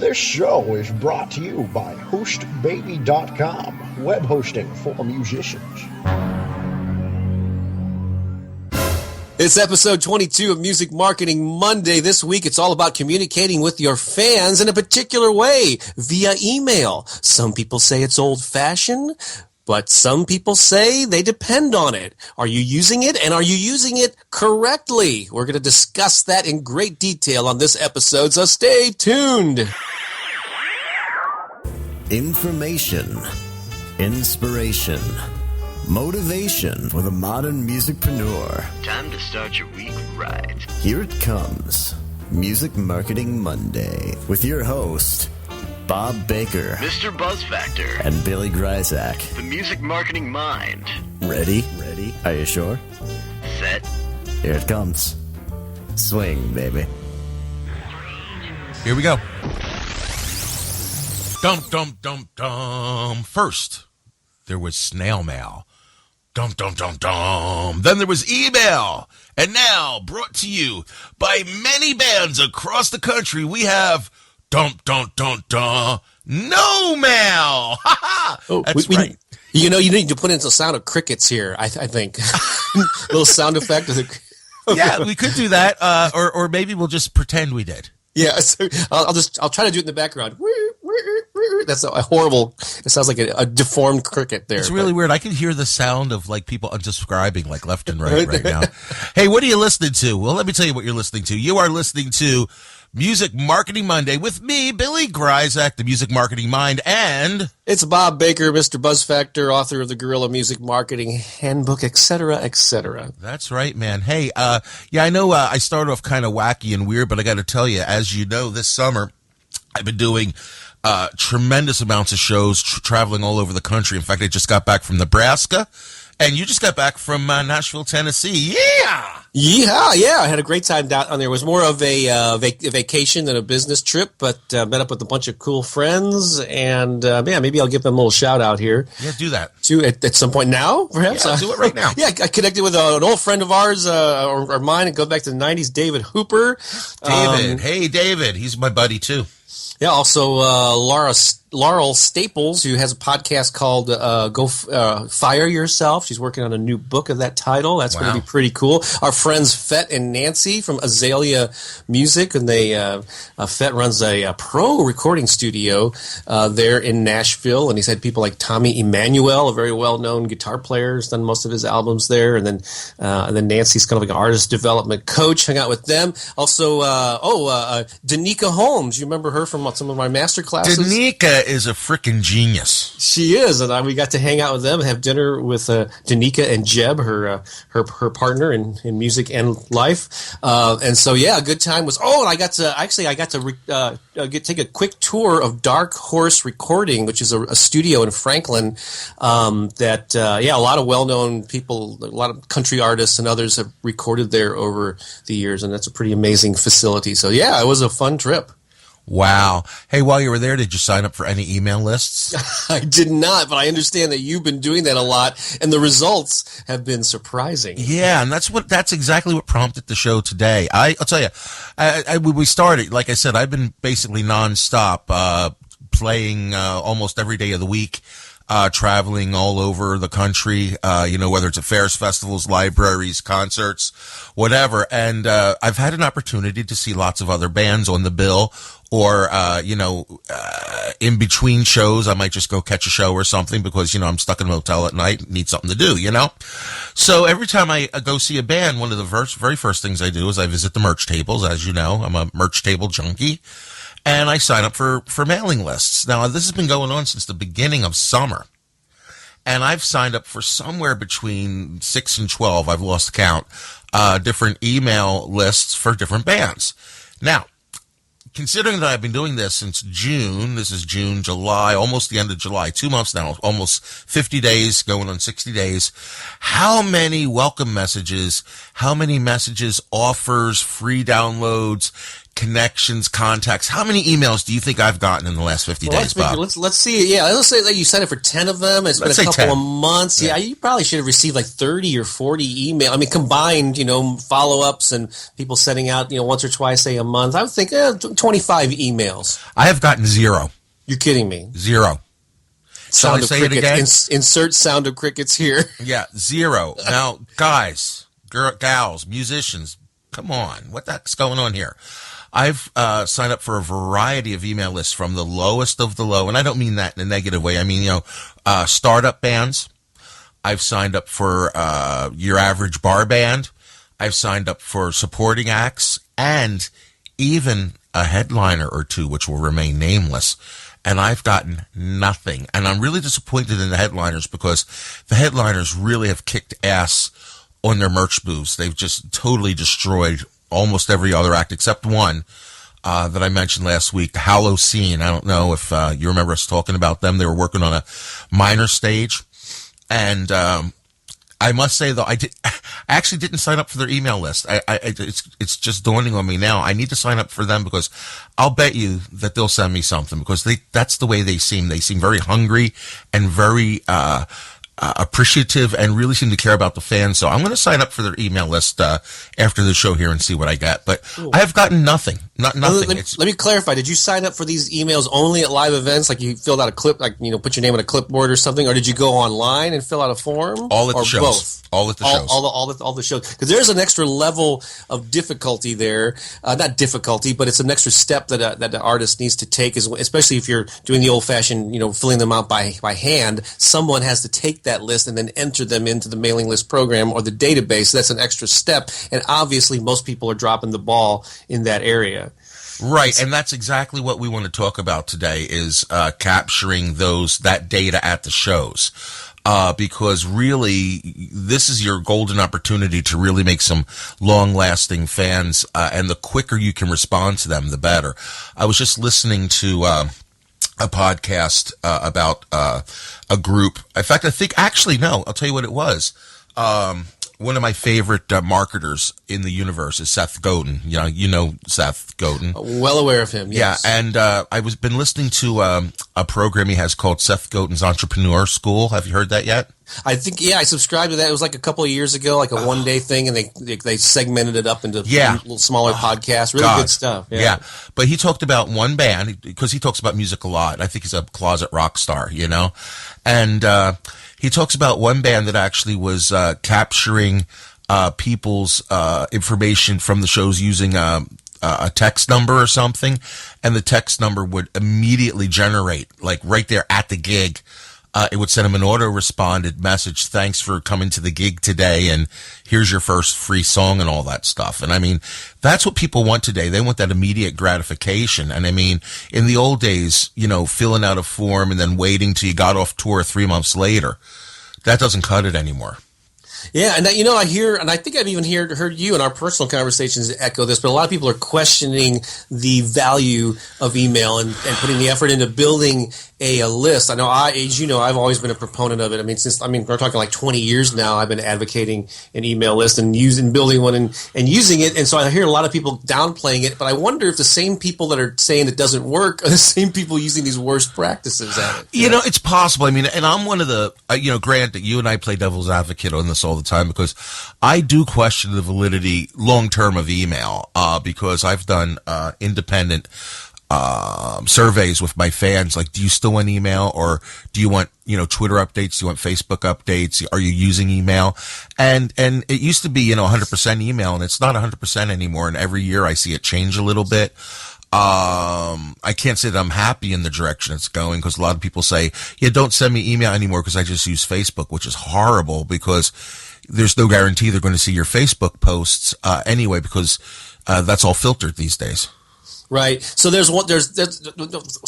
This show is brought to you by HostBaby.com, web hosting for musicians. It's episode 22 of Music Marketing Monday. This week, it's all about communicating with your fans in a particular way, via email. Some people say it's old-fashioned, but some people say they depend on it. Are you using it, and are you using it correctly? We're going to discuss that in great detail on this episode, so stay tuned. Information, inspiration, motivation for the modern musicpreneur. Time to start your week right. Here it comes, Music Marketing Monday, with your host, Bob Baker, Mr. Buzz Factor, and Billy Gryzak. the Music Marketing Mind. Ready? Are you sure? Set. Here it comes. Swing, baby. Here we go. Dum, dum, dum, dum. First, there was snail mail. Dum, dum, dum, dum. Then there was email. And now, brought to you by many bands across the country, we have dum, dum, dum, dum. No mail. Ha ha. That's right. You know, you need to put in the sound of crickets here, I think. Little sound effect. Yeah, we could do that. Or maybe we'll just pretend we did. Yeah, so I'll try to do it in the background. That's a horrible. It sounds like a deformed cricket there. It's really weird. I can hear the sound of like people unsubscribing like left and right now. Hey, what are you listening to? Well, let me tell you what you're listening to. You are listening to Music Marketing Monday with me, Billy Gryzak, the Music Marketing Mind, and It's Bob Baker, Mr. Buzz Factor, author of the Guerrilla Music Marketing Handbook, etc., etc. That's right, man. Hey, yeah, I know I started off kind of wacky and weird, but I got to tell you, as you know, this summer I've been doing tremendous amounts of shows, traveling all over the country. In fact, I just got back from Nebraska, and you just got back from Nashville, Tennessee. Yeah! Yeah, I had a great time down there. It was more of a vacation than a business trip, but met up with a bunch of cool friends, and maybe I'll give them a little shout out here. Yeah, do that. At some point now, perhaps? Yeah, do it right now. Yeah, I connected with an old friend of ours, or mine, and go back to the 90s, David Hooper. David. Hey, David. He's my buddy, too. Yeah, also Laurel Staples, who has a podcast called Fire Yourself. She's working on a new book of that title. That's going to be pretty cool. Our friends Fett and Nancy from Azalea Music, and Fett runs a pro recording studio there in Nashville, and he's had people like Tommy Emmanuel, a very well-known guitar player, has done most of his albums there, and then Nancy's kind of like an artist development coach. Hung out with them. Also, Danica Holmes. You remember her from some of my master classes? Danica is a freaking genius. She is, and we got to hang out with them and have dinner with Danica and Jeb, her partner in music and life. And so, yeah, a good time was. Oh, and I got to take a quick tour of Dark Horse Recording, which is a studio in Franklin a lot of well-known people, a lot of country artists and others have recorded there over the years, and that's a pretty amazing facility. So, yeah, it was a fun trip. Wow. Hey, while you were there, did you sign up for any email lists? I did not, but I understand that you've been doing that a lot, and the results have been surprising. Yeah, and that's exactly what prompted the show today. I'll tell you, we started, like I said, I've been basically nonstop playing almost every day of the week. Traveling all over the country, whether it's at fairs, festivals, libraries, concerts, whatever. And I've had an opportunity to see lots of other bands on the bill, or, in between shows, I might just go catch a show or something because, I'm stuck in a motel at night, need something to do, So every time I go see a band, one of the very first things I do is I visit the merch tables. As you know, I'm a merch table junkie. And I sign up for mailing lists. Now, this has been going on since the beginning of summer. And I've signed up for somewhere between 6 and 12, I've lost count, different email lists for different bands. Now, considering that I've been doing this since June, this is June, July, almost the end of July, 2 months now, almost 50 days, going on 60 days, how many welcome messages, how many messages, offers, free downloads, connections, contacts. How many emails do you think I've gotten in the last 50 days, Bob? Let's see. Yeah, let's say that you signed up for 10 of them. It's been a couple 10. of months. Yeah, you probably should have received like 30 or 40 emails. I mean, combined, follow-ups and people sending out, once or twice, say, a month. I would think 25 emails. I have gotten 0. You're kidding me. 0. Shall I say it again? Insert sound of crickets here. Yeah, 0. Now, guys, gals, musicians, come on. What the heck's going on here? I've signed up for a variety of email lists from the lowest of the low, and I don't mean that in a negative way. I mean, startup bands. I've signed up for your average bar band. I've signed up for supporting acts, and even a headliner or two, which will remain nameless. And I've gotten nothing. And I'm really disappointed in the headliners because the headliners really have kicked ass on their merch booths. They've just totally destroyed almost every other act except one that I mentioned last week, the Hallow Scene. I don't know if you remember us talking about them. They were working on a minor stage. And I must say, though, I actually didn't sign up for their email list. It's just dawning on me now. I need to sign up for them because I'll bet you that they'll send me something because that's the way they seem. They seem very hungry and very appreciative and really seem to care about the fans. So I'm going to sign up for their email list after the show here and see what I get. But I have gotten nothing. Nothing. Let me clarify. Did you sign up for these emails only at live events? Like you filled out a clip, like, put your name on a clipboard or something? Or did you go online and fill out a form? All at the shows. Both? All at the shows. All the shows. Because there's an extra level of difficulty there. Not difficulty, but it's an extra step that the artist needs to take, especially if you're doing the old-fashioned, filling them out by hand. Someone has to take that list and then enter them into the mailing list program or the database. So that's an extra step. And obviously, most people are dropping the ball in that area. Right, and that's exactly what we want to talk about today is capturing that data at the shows. Because really, this is your golden opportunity to really make some long-lasting fans, and the quicker you can respond to them, the better. I was just listening to a podcast about a group. In fact, I'll tell you what it was. One of my favorite marketers in the universe is Seth Godin. You know Seth Godin. Well aware of him, yes. Yeah, and I've been listening to a program he has called Seth Godin's Entrepreneur School. Have you heard that yet? I think, I subscribed to that. It was like a couple of years ago, like a one-day thing, and they segmented it up into little smaller podcasts. Really good stuff. Yeah, but he talked about one band, because he talks about music a lot. I think he's a closet rock star, and he talks about one band that actually was capturing people's information from the shows using a text number or something, and the text number would immediately generate, like right there at the gig. It would send them an auto-responded message, thanks for coming to the gig today, and here's your first free song and all that stuff. And I mean, that's what people want today. They want that immediate gratification. And I mean, in the old days, filling out a form and then waiting till you got off tour 3 months later, that doesn't cut it anymore. Yeah, and I hear, and I think I've even heard you in our personal conversations echo this, but a lot of people are questioning the value of email and putting the effort into building a list. I know, as you know, I've always been a proponent of it. I mean, we're talking like 20 years now. I've been advocating an email list and building one and using it. And so I hear a lot of people downplaying it, but I wonder if the same people that are saying it doesn't work are the same people using these worst practices at it. It's possible. I mean, and I'm one of the, granted, you and I play devil's advocate on this all the time because I do question the validity long-term of email, because I've done independent surveys with my fans, like, do you still want email, or do you want, Twitter updates? Do you want Facebook updates? Are you using email? And it used to be, 100% email, and it's not 100% anymore. And every year I see it change a little bit. I can't say that I'm happy in the direction it's going, because a lot of people say, don't send me email anymore because I just use Facebook, which is horrible because there's no guarantee they're going to see your Facebook posts anyway, because that's all filtered these days. Right. So there's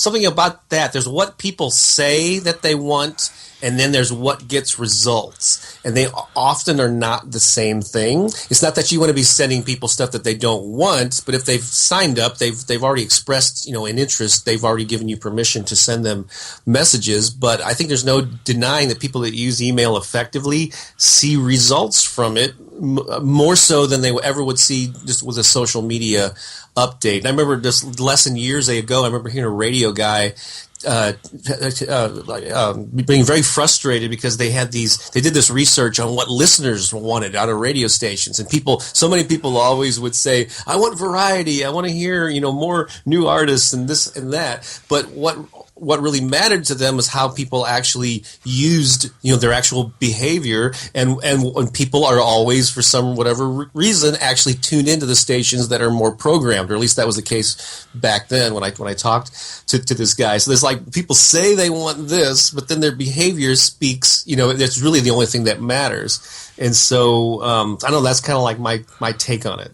something about that. There's what people say that they want, and then there's what gets results, and they often are not the same thing. It's not that you want to be sending people stuff that they don't want, but if they've signed up, they've already expressed, an interest. They've already given you permission to send them messages. But I think there's no denying that people that use email effectively see results from it more so than they ever would see just with a social media update. And I remember this lesson years ago. I remember hearing a radio guy being very frustrated because they did this research on what listeners wanted out of radio stations, and so many people always would say, I want variety, I want to hear more new artists and this and that, but what really mattered to them was how people actually used their actual behavior, and when people are always, for some whatever reason, actually tuned into the stations that are more programmed, or at least that was the case back then when I talked to this guy. So there's people say they want this, but then their behavior speaks, that's really the only thing that matters. And so I know that's kind of like my take on it.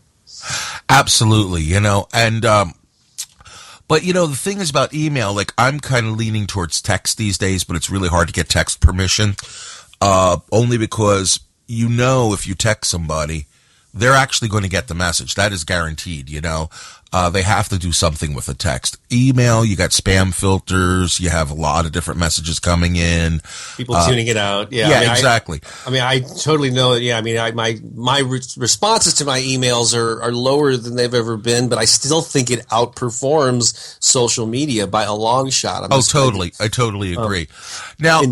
Absolutely, and but the thing is about email, I'm kind of leaning towards text these days, but it's really hard to get text permission, only because if you text somebody, they're actually going to get the message. That is guaranteed, They have to do something with the text. Email, you got spam filters, you have a lot of different messages coming in. People tuning it out. Yeah, yeah, exactly. I totally know it. Yeah, my responses to my emails are lower than they've ever been, but I still think it outperforms social media by a long shot. Totally. I totally agree. Now...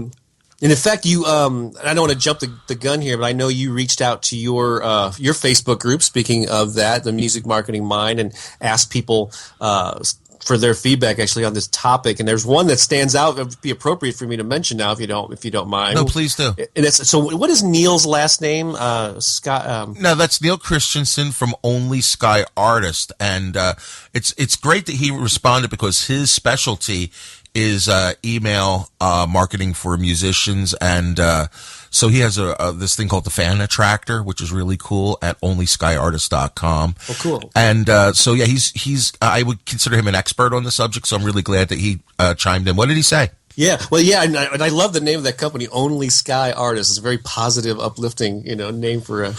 And in fact, I don't want to jump the gun here, but I know you reached out to your Facebook group, speaking of that, the Music Marketing Mind, and asked people for their feedback actually on this topic. And there's one that stands out. It would be appropriate for me to mention now, if you don't mind. No, please do. And so what is Neil's last name? Scott. No, that's Neil Christensen from Only Sky Artist, and it's great that he responded, because his specialty is email marketing for musicians, and so he has this thing called the Fan Attractor, which is really cool, at onlyskyartist.com. Oh, cool. And so yeah, he's I would consider him an expert on the subject, so I'm really glad that he chimed in. What did he say? Yeah, well, yeah, and I love the name of that company, Only Sky Artists. It's a very positive, uplifting, name for a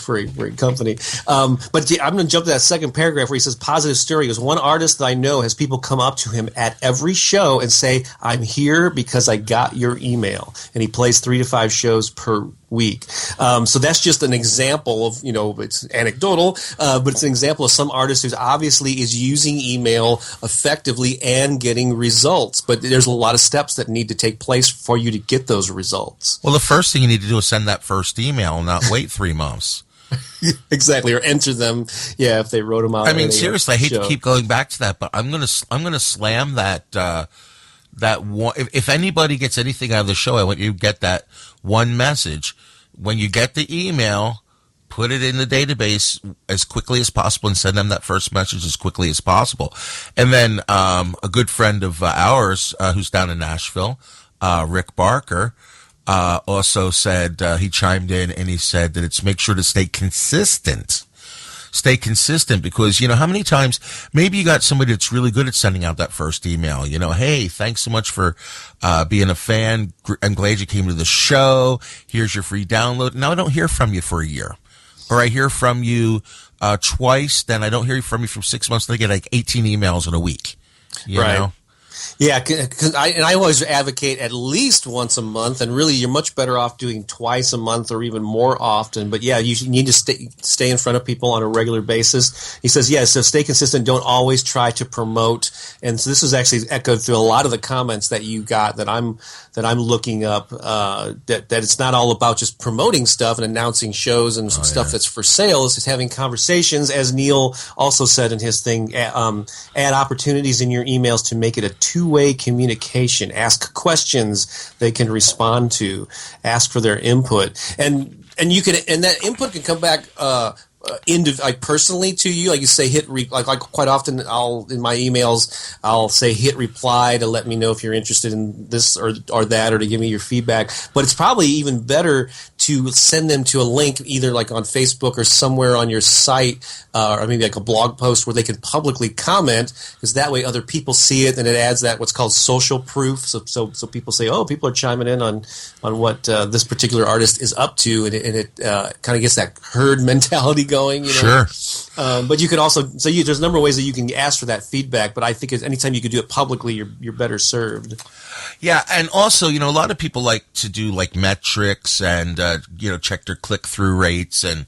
company. But I'm going to jump to that second paragraph where he says, positive story. He goes, one artist that I know has people come up to him at every show and say, I'm here because I got your email. And he plays 3 to 5 shows per week. So that's just an example of, it's anecdotal, but it's an example of some artist who obviously is using email effectively and getting results. But there's a lot of steps that need to take place for you to get those results. Well, the first thing you need to do is send that first email and not wait 3 months. Exactly, or enter them. Yeah, if they wrote them out. I mean, seriously, I hate to keep going back to that, but I'm gonna slam that that one. If anybody gets anything out of the show, I want you to get that one message. When you get the email, put it in the database as quickly as possible and send them that first message as quickly as possible. And then a good friend of ours who's down in Nashville, Rick Barker, also said, he chimed in and he said that it's make sure to stay consistent. Stay consistent, because, how many times maybe you got somebody that's really good at sending out that first email, hey, thanks so much for being a fan. I'm glad you came to the show. Here's your free download. Now I don't hear from you for a year, or I hear from you twice. Then I don't hear from you for 6 months. Then I get 18 emails in a week. You know? Yeah, cause I always advocate at least once a month, and really you're much better off doing twice a month or even more often. But yeah, you need to stay in front of people on a regular basis. He says, yeah, so stay consistent. Don't always try to promote. And so this was actually echoed through a lot of the comments that you got that I'm looking up, that it's not all about just promoting stuff and announcing shows and stuff that's for sale. It's just having conversations, as Neil also said in his thing, add opportunities in your emails to make it a two-way communication. Ask questions they can respond to. Ask for their input, and you can, and that input can come back like personally to you, like you say, like quite often I'll in my emails I'll say hit reply to let me know if you're interested in this or that, or to give me your feedback. But it's probably even better to send them to a link either like on Facebook or somewhere on your site, or maybe like a blog post where they can publicly comment, because that way other people see it and it adds that what's called social proof. So people say, oh, people are chiming in on what this particular artist is up to, and it kind of gets that herd mentality going. Sure. But you could also there's a number of ways that you can ask for that feedback. But I think anytime you could do it publicly, you're better served. Yeah, and also, a lot of people like to do like metrics and check their click-through rates and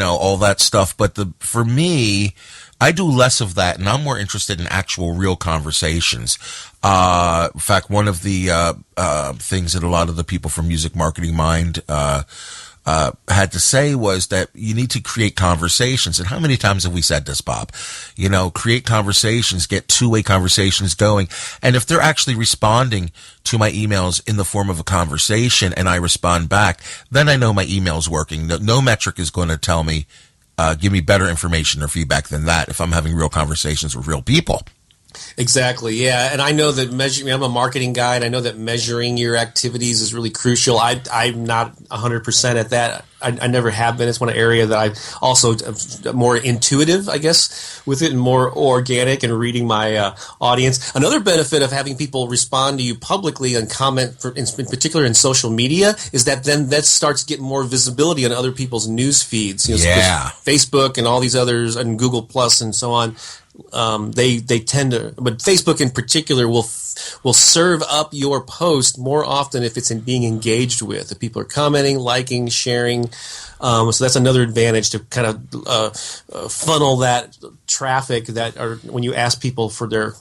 all that stuff. But for me, I do less of that, and I'm more interested in actual real conversations. In fact, one of the things that a lot of the people from Music Marketing Mind had to say was that you need to create conversations. And how many times have we said this, Bob? Create conversations, get two-way conversations going. And if they're actually responding to my emails in the form of a conversation and I respond back, then I know my email's working. No metric is going to tell me, give me better information or feedback than that if I'm having real conversations with real people. Exactly, yeah. And I know that I'm a marketing guy, and I know that measuring your activities is really crucial. I'm not 100% at that. I never have been. It's one area that I'm also more intuitive, I guess, with it, and more organic and reading my audience. Another benefit of having people respond to you publicly and comment, in particular in social media, is that then that starts getting more visibility on other people's news feeds. Yeah. Facebook and all these others, and Google Plus and so on. They tend to, but Facebook in particular will serve up your post more often if it's being engaged with. If people are commenting, liking, sharing. So that's another advantage to kind of funnel that traffic when you ask people for their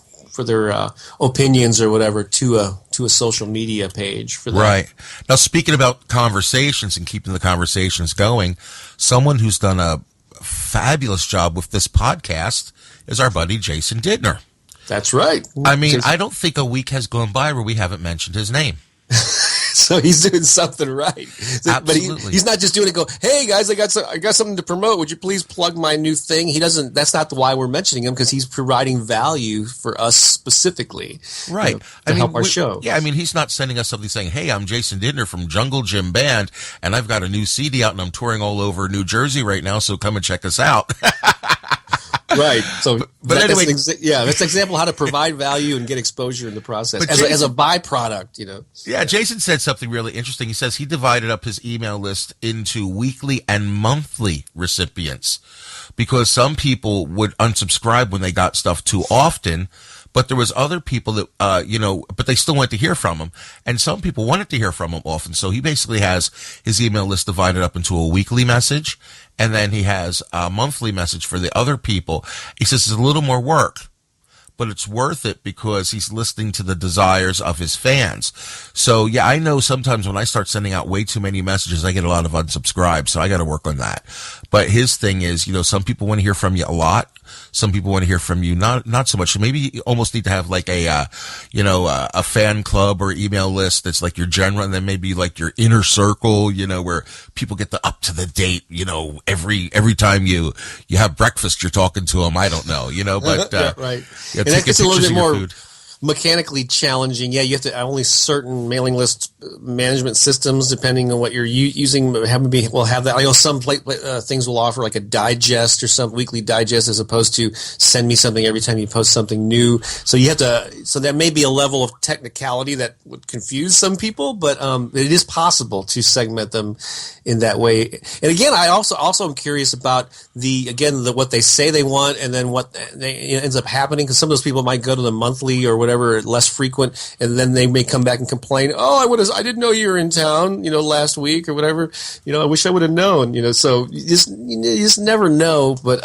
opinions or whatever to a social media page for them. Right. Now, speaking about conversations and keeping the conversations going, someone who's done a fabulous job with this podcast is our buddy Jason Didner. That's right. I mean, I don't think a week has gone by where we haven't mentioned his name. So he's doing something right. Absolutely. But he's not just doing it. Go, hey guys, I got something to promote. Would you please plug my new thing? He doesn't. That's not why we're mentioning him, because he's providing value for us specifically, right? To help our show. Yeah, I mean, he's not sending us something saying, "Hey, I'm Jason Didner from Jungle Gym Band, and I've got a new CD out, and I'm touring all over New Jersey right now. So come and check us out." Right. So, but anyway, that's an example of how to provide value and get exposure in the process as a byproduct. Yeah, Jason said something really interesting. He says he divided up his email list into weekly and monthly recipients because some people would unsubscribe when they got stuff too often. But there was other people that, but they still wanted to hear from him. And some people wanted to hear from him often. So he basically has his email list divided up into a weekly message. And then he has a monthly message for the other people. He says it's a little more work, but it's worth it because he's listening to the desires of his fans. So, yeah, I know sometimes when I start sending out way too many messages, I get a lot of unsubscribes. So I got to work on that. But his thing is, some people want to hear from you a lot. Some people want to hear from you not so much. So maybe you almost need to have like a fan club or email list that's like your general, and then maybe like your inner circle, where people get the up to the date, every time you have breakfast, you're talking to them. I don't know, but right. And that gets a little bit more mechanically challenging. Yeah, you have to only certain mailing list management systems, depending on what you're using, will have that. I know some things will offer like a digest or some weekly digest, as opposed to send me something every time you post something new. So you have to. So there may be a level of technicality that would confuse some people, but it is possible to segment them in that way. And again, I also am curious about what they say they want, and then what ends up happening, because some of those people might go to the monthly or whatever, less frequent, and then they may come back and complain, I didn't know you were in town, last week or whatever, I wish I would have known, so you just never know, but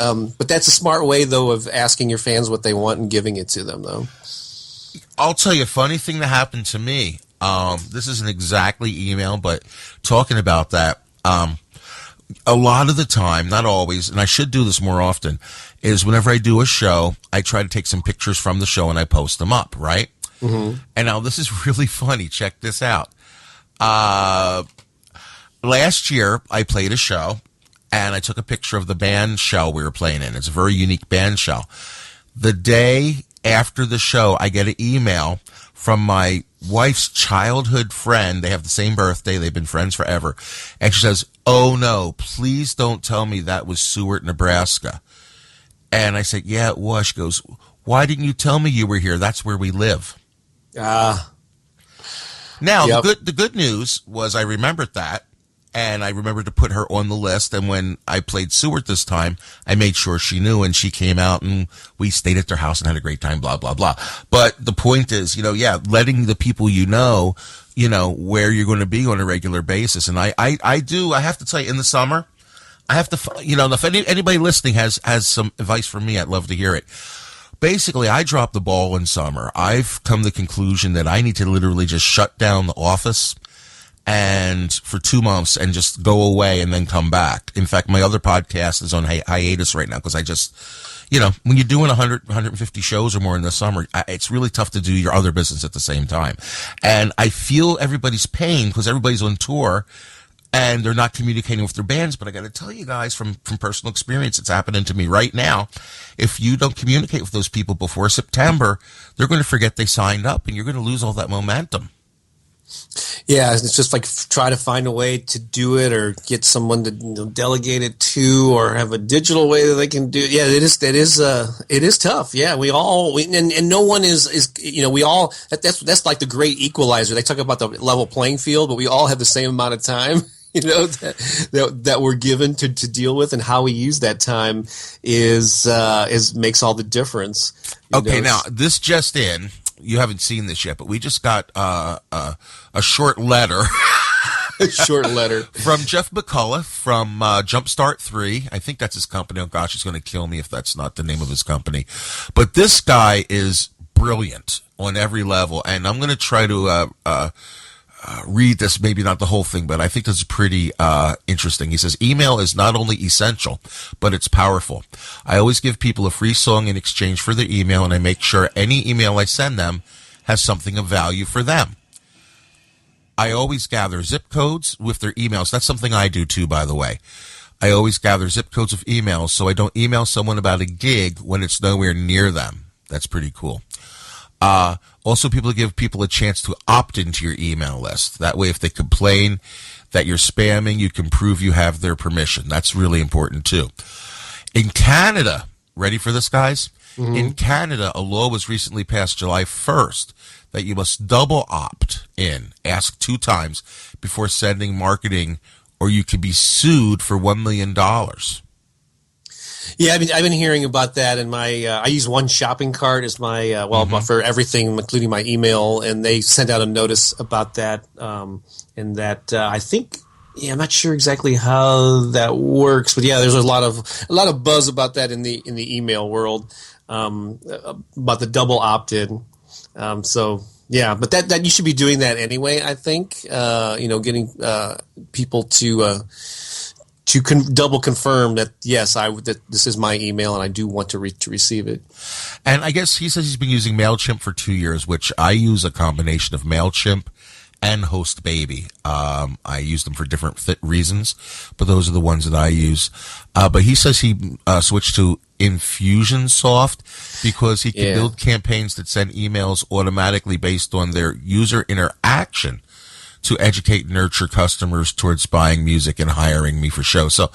that's a smart way though of asking your fans what they want and giving it to them though. I'll tell you a funny thing that happened to me. This isn't exactly email, but talking about that, a lot of the time, not always, and I should do this more often, is whenever I do a show, I try to take some pictures from the show and I post them up, right? Mm-hmm. And now this is really funny. Check this out. Last year, I played a show, and I took a picture of the band shell we were playing in. It's a very unique band shell. The day after the show, I get an email from my wife's childhood friend. They have the same birthday. They've been friends forever. And she says, "Oh, no, please don't tell me that was Seward, Nebraska." And I said, "Yeah, it was." She goes, "Why didn't you tell me you were here? That's where we live." Now, Yep. the good news was I remembered that, and I remembered to put her on the list. And when I played Seward this time, I made sure she knew, and she came out, and we stayed at their house and had a great time, blah, blah, blah. But the point is, letting the people where you're going to be on a regular basis. And I have to tell you, in the summer, I have to, if anybody listening has some advice for me, I'd love to hear it. Basically, I drop the ball in summer. I've come to the conclusion that I need to literally just shut down the office and for 2 months and just go away and then come back. In fact, my other podcast is on hiatus right now because I just, when you're doing 100, 150 shows or more in the summer, it's really tough to do your other business at the same time. And I feel everybody's pain because everybody's on tour and they're not communicating with their bands. But I got to tell you guys from personal experience, it's happening to me right now. If you don't communicate with those people before September, they're going to forget they signed up and you're going to lose all that momentum. Yeah, it's just like try to find a way to do it or get someone to delegate it to or have a digital way that they can do it. Yeah, it is tough. Yeah, and no one is we all, that's like the great equalizer. They talk about the level playing field, but we all have the same amount of time. That we're given to deal with, and how we use that time is makes all the difference. Okay, now this just in. You haven't seen this yet, but we just got a short letter. A short letter from Jeff McCullough from Jumpstart 3. I think that's his company. Oh, gosh, he's going to kill me if that's not the name of his company. But this guy is brilliant on every level, and I'm going to try to read this, maybe not the whole thing, but I think this is pretty interesting. He says, "Email is not only essential, but it's powerful. I always give people a free song in exchange for their email, and I make sure any email I send them has something of value for them. I always gather zip codes with their emails." That's something I do too, by the way. I always gather zip codes of emails so I don't email someone about a gig when it's nowhere near them. That's pretty cool. Also, people give people a chance to opt into your email list. That way, if they complain that you're spamming, you can prove you have their permission. That's really important, too. In Canada, ready for this, guys? Mm-hmm. In Canada, a law was recently passed July 1st that you must double opt in, ask 2 times before sending marketing, or you could be sued for $1 million. Yeah, I've been hearing about that, and I use One Shopping Cart as my for everything, including my email, and they sent out a notice about that, and that I think. Yeah, I'm not sure exactly how that works, but yeah, there's a lot of buzz about that in the email world, about the double opt-in. So yeah, but that you should be doing that anyway. I think getting people to double confirm that yes, that this is my email and I do want to receive it. And I guess he says he's been using MailChimp for 2 years, which I use a combination of MailChimp and HostBaby. I use them for different reasons, but those are the ones that I use. But he says he switched to Infusionsoft because he can build campaigns that send emails automatically based on their user interaction to educate and nurture customers towards buying music and hiring me for shows. So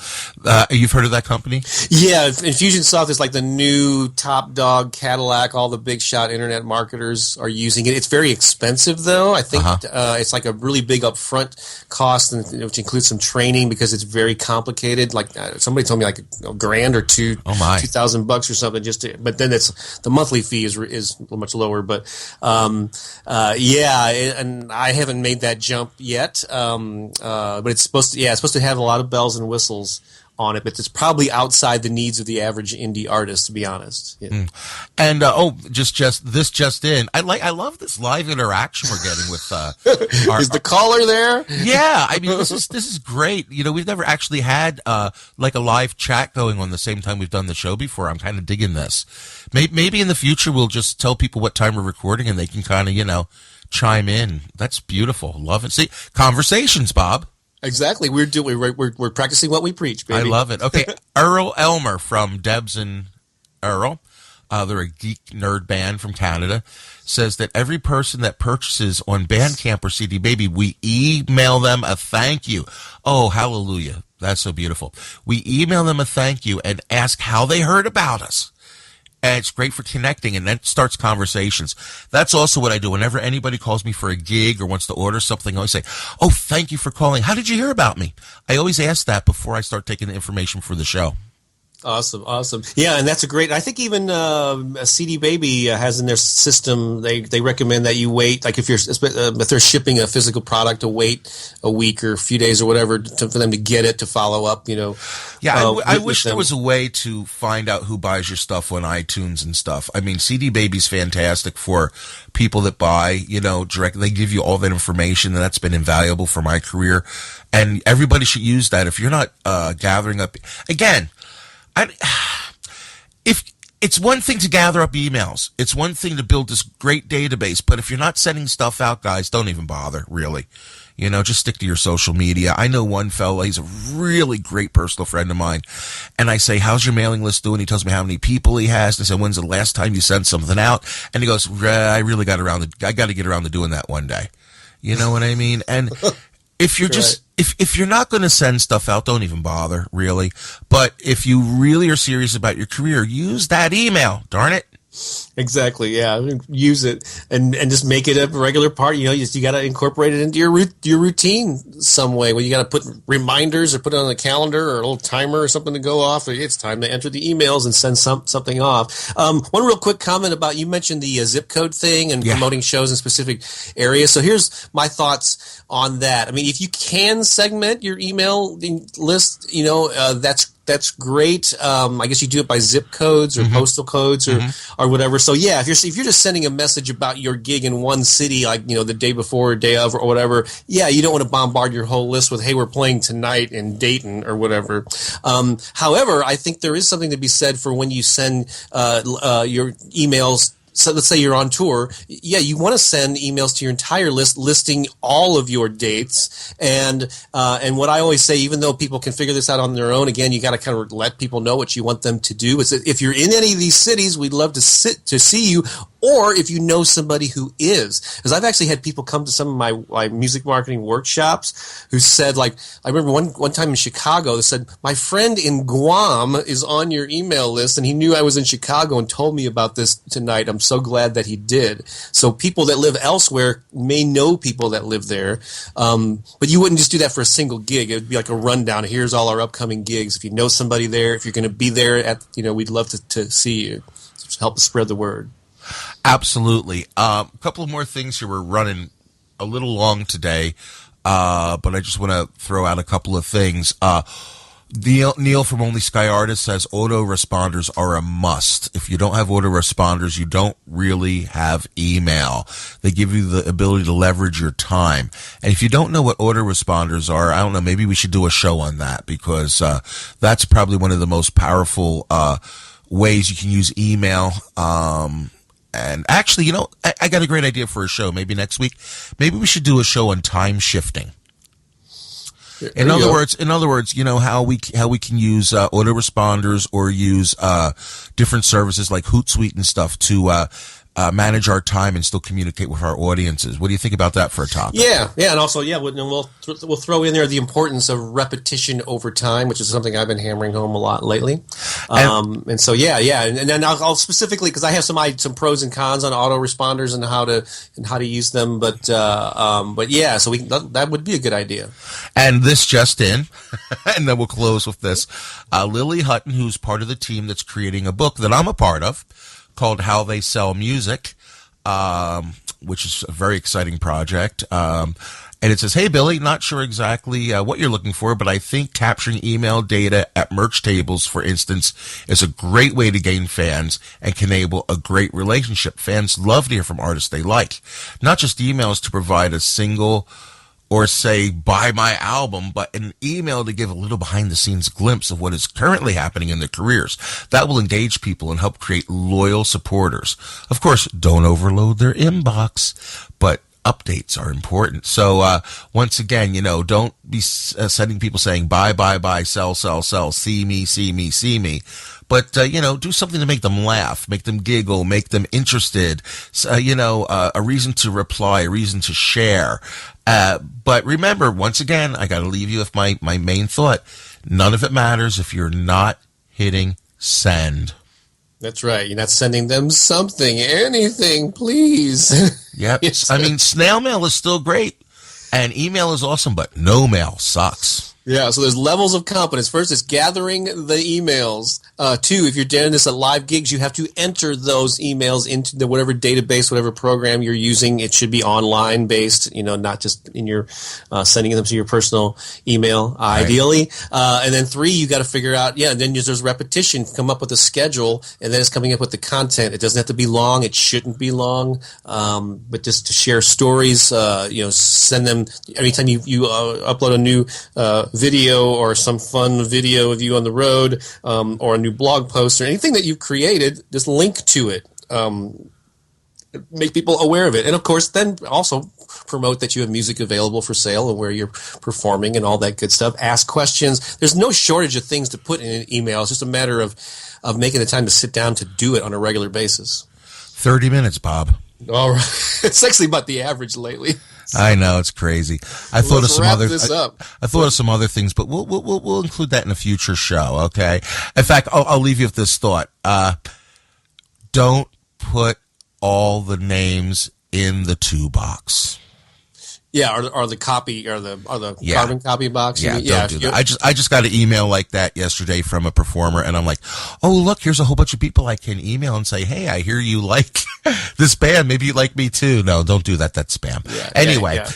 you've heard of that company? Yeah, Infusionsoft is like the new top dog Cadillac. All the big shot internet marketers are using it. It's very expensive, though. I think it's like a really big upfront cost, which includes some training because it's very complicated. Like somebody told me like a grand or two, $2,000 or something. But then the monthly fee is much lower. But and I haven't made that jump yet, but it's supposed to have a lot of bells and whistles on it, but it's probably outside the needs of the average indie artist, to be honest. Yeah. And just in, I love this live interaction we're getting with is the caller there? Yeah, I mean this is great. We've never actually had like a live chat going on the same time we've done the show before. I'm kind of digging this. Maybe in the future we'll just tell people what time we're recording and they can kind of chime in. That's beautiful. Love it. See, conversations, Bob. Exactly. We're practicing what we preach, baby. I love it. Okay, Earl Elmer from Debs and Earl, they're a geek nerd band from Canada, says that every person that purchases on Bandcamp or CD Baby, we email them a thank you. Oh, hallelujah. That's so beautiful. We email them a thank you and ask how they heard about us. And it's great for connecting, and that starts conversations. That's also what I do. Whenever anybody calls me for a gig or wants to order something, I always say, oh, thank you for calling. How did you hear about me? I always ask that before I start taking the information for the show. Awesome. Yeah, and that's a great. I think even CD Baby has in their system. They recommend that you wait, like if they're shipping a physical product, to wait a week or a few days or whatever for them to get it, to follow up. Yeah, I wish there was a way to find out who buys your stuff on iTunes and stuff. I mean, CD Baby's fantastic for people that buy. Direct. They give you all that information, and that's been invaluable for my career. And everybody should use that. If you're not gathering up, again. If it's one thing to gather up emails, it's one thing to build this great database, but if you're not sending stuff out, guys, don't even bother, really. Just stick to your social media. I know one fella, he's a really great personal friend of mine, and I say, how's your mailing list doing? He tells me how many people he has. I said, when's the last time you sent something out? And he goes, I got to get around to doing that one day. You know what I mean? And if you're just, if you're not going to send stuff out, don't even bother, really. But if you really are serious about your career, use that email, darn it. Exactly. Yeah, use it and just make it a regular part. You got to incorporate it into your routine some way. Where you got to put reminders or put it on the calendar or a little timer or something to go off. It's time to enter the emails and send something off. One real quick comment about, you mentioned the zip code thing and promoting shows in specific areas. So here's my thoughts on that. I mean, if you can segment your email list, that's great. I guess you do it by zip codes or postal codes or whatever. So yeah, if you're just sending a message about your gig in one city, like the day before or day of or whatever, yeah, you don't want to bombard your whole list with, hey, we're playing tonight in Dayton or whatever. However, I think there is something to be said for when you send your emails. So let's say you're on tour. Yeah, you want to send emails to your entire list listing all of your dates. And what I always say, even though people can figure this out on their own, again, you got to kind of let people know what you want them to do. Is that if you're in any of these cities, we'd love to see you. Or if you know somebody who is. Because I've actually had people come to some of my music marketing workshops who said, like, I remember one time in Chicago, they said, my friend in Guam is on your email list, and he knew I was in Chicago and told me about this tonight. I'm so glad that he did. So people that live elsewhere may know people that live there. But you wouldn't just do that for a single gig. It would be like a rundown. Here's all our upcoming gigs. If you know somebody there, if you're going to be there, we'd love to see you. So help us spread the word. Absolutely. A couple of more things here. We're running a little long today, but I just want to throw out a couple of things. Neil from Only Sky Artist says autoresponders are a must. If you don't have autoresponders, you don't really have email. They give you the ability to leverage your time. And if you don't know what autoresponders are, I don't know, maybe we should do a show on that, because that's probably one of the most powerful ways you can use email. And actually, I got a great idea for a show. Maybe next week, maybe we should do a show on time shifting. In other words, how we can use autoresponders or use different services like Hootsuite and stuff to manage our time and still communicate with our audiences. What do you think about that for a topic? Yeah, and also, we'll throw in there the importance of repetition over time, which is something I've been hammering home a lot lately. And then I'll specifically, because I have some pros and cons on autoresponders and how to use them. But yeah, so that would be a good idea. And this just in, and then we'll close with this. Lily Hutton, who's part of the team that's creating a book that I'm a part of, called How They Sell Music, which is a very exciting project. And it says, hey, Billy, not sure exactly what you're looking for, but I think capturing email data at merch tables, for instance, is a great way to gain fans and can enable a great relationship. Fans love to hear from artists they like, not just emails to provide a single or say, buy my album, but an email to give a little behind-the-scenes glimpse of what is currently happening in their careers. That will engage people and help create loyal supporters. Of course, don't overload their inbox, but updates are important. So once again, don't be sending people saying buy, sell, see me. But, do something to make them laugh, make them giggle, make them interested, a reason to reply, a reason to share. But remember, once again, I got to leave you with my main thought. None of it matters if you're not hitting send. That's right. You're not sending them something, anything, please. Yep. Yes. I mean, snail mail is still great, and email is awesome, but no mail sucks. Yeah, so there's levels of competence. First, it's gathering the emails. Two, if you're doing this at live gigs, you have to enter those emails into the whatever database, whatever program you're using. It should be online based, not just in your sending them to your personal email, ideally. And then three, you got to figure out, then there's repetition. Come up with a schedule, and then it's coming up with the content. It doesn't have to be long. It shouldn't be long. But just to share stories, send them anytime you upload a new video or some fun video of you on the road, or a new blog post or anything that you've created, just link to it. Make people aware of it. And of course, then also promote that you have music available for sale and where you're performing and all that good stuff. Ask questions. There's no shortage of things to put in an email. It's just a matter of making the time to sit down to do it on a regular basis. 30 minutes, Bob. All right. It's actually about the average lately. I know, it's crazy. I thought of some other. I thought of some other things, but we'll include that in a future show. Okay. In fact, I'll leave you with this thought. Don't put all the names in the 2 box. Yeah, or the copy or the carbon copy box. Yeah, don't do that. I just got an email like that yesterday from a performer, and I'm like, oh look, here's a whole bunch of people I can email and say, hey, I hear you like this band. Maybe you like me too. No, don't do that. That's spam. Yeah, anyway. Yeah.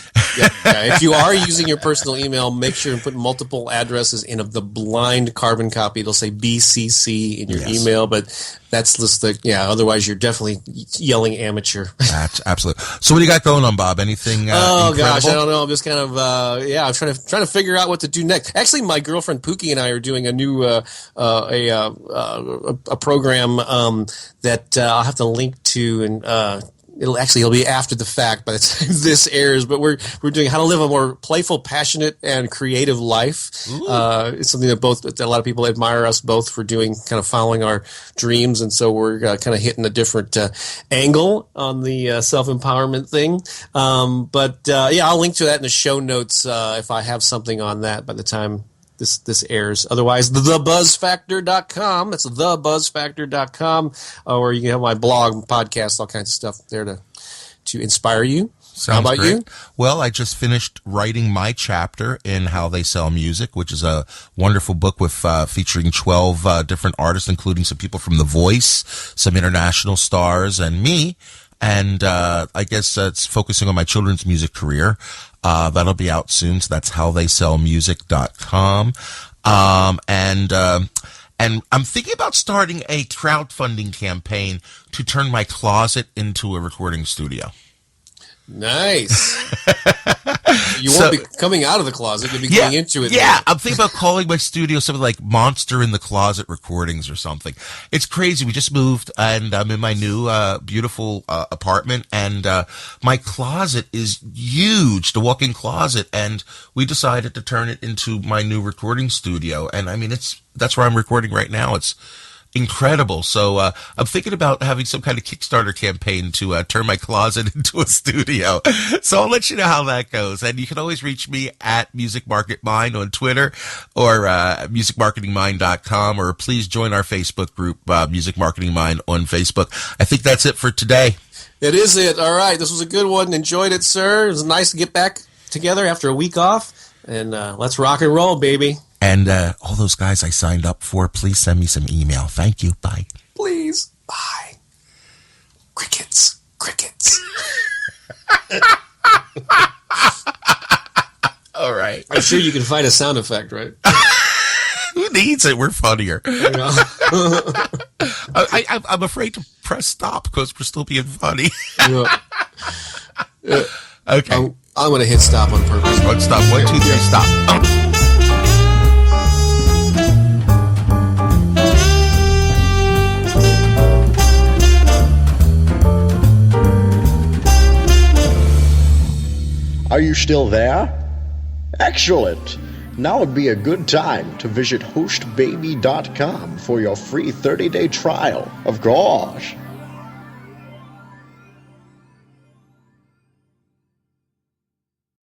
If you are using your personal email, make sure and put multiple addresses in of the blind carbon copy. It'll say BCC in your email, but that's just otherwise you're definitely yelling amateur. That's absolutely. So what do you got going on, Bob? Anything incredible? Gosh, I don't know. I'm just kind of I'm trying to figure out what to do next. Actually, my girlfriend Pookie and I are doing a new a program that I'll have to link to, and it'll be after the fact by the time this airs. But we're doing how to live a more playful, passionate, and creative life. It's something that a lot of people admire us both for doing, kind of following our dreams, and so we're kind of hitting a different angle on the self-empowerment thing. I'll link to that in the show notes if I have something on that by the time this airs. Otherwise, thebuzzfactor.com. That's thebuzzfactor.com. Or you can have my blog, podcast, all kinds of stuff there to inspire you. Sounds How about great. you? Well, I just finished writing my chapter in How They Sell Music, which is a wonderful book with featuring 12 different artists, including some people from The Voice, some international stars, and me. And I guess it's focusing on my children's music career. That'll be out soon. So that's howtheysellmusic.com. And I'm thinking about starting a crowdfunding campaign to turn my closet into a recording studio. Nice. You won't be coming out of the closet. You'll be going into it. Yeah, I'm thinking about calling my studio something like Monster in the Closet Recordings or something. It's crazy. We just moved, and I'm in my new beautiful apartment, and my closet is huge, the walk-in closet, and we decided to turn it into my new recording studio. And I mean, that's where I'm recording right now. It's incredible. So I'm thinking about having some kind of Kickstarter campaign to turn my closet into a studio. So I'll let you know how that goes. And you can always reach me at Music Market Mind on Twitter or musicmarketingmind.com, or please join our Facebook group, Music Marketing Mind on Facebook. I think that's it for today. It is it. All right. This was a good one. Enjoyed it, sir. It was nice to get back together after a week off. And let's rock and roll, baby. And all those guys I signed up for, please send me some email. Thank you. Bye. Please. Bye. Crickets. All right. I'm sure you can find a sound effect, right? Who needs it? We're funnier. I'm afraid to press stop because we're still being funny. Okay. I'm going to hit stop on purpose. One stop. 1, 2, 3, stop. Are you still there? Excellent! Now would be a good time to visit hostbaby.com for your free 30-day trial. Of course.